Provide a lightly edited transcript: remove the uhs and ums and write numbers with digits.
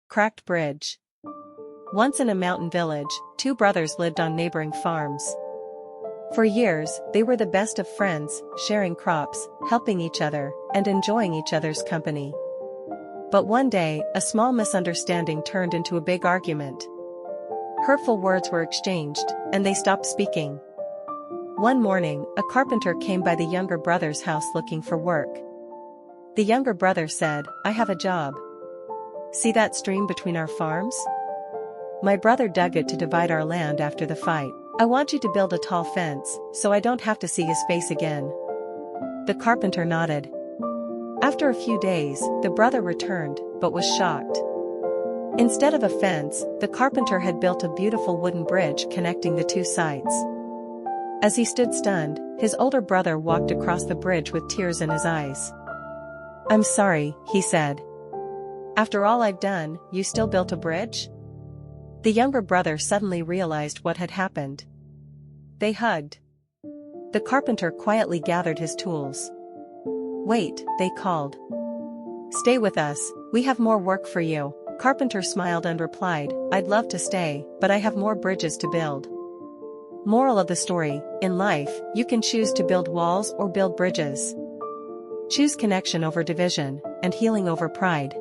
Cracked bridge. Once in a mountain village, two brothers lived on neighboring farms. For years, they were the best of friends, sharing crops, helping each other, and enjoying each other's company. But one day, a small misunderstanding turned into a big argument. Hurtful words were exchanged, and they stopped speaking. One morning, a carpenter came by the younger brother's house looking for work. The younger brother said, "I have a job. See that stream between our farms? My brother dug it to divide our land after the fight. I want you to build a tall fence, so I don't have to see his face again." The carpenter nodded. After a few days, the brother returned, but was shocked. Instead of a fence, the carpenter had built a beautiful wooden bridge connecting the two sides. As he stood stunned, his older brother walked across the bridge with tears in his eyes. "I'm sorry," he said. "After all I've done, you still built a bridge?" The younger brother suddenly realized what had happened. They hugged. The carpenter quietly gathered his tools. "Wait," they called. "Stay with us, we have more work for you." Carpenter smiled and replied, "I'd love to stay, but I have more bridges to build." Moral of the story: in life, you can choose to build walls or build bridges. Choose connection over division, and healing over pride.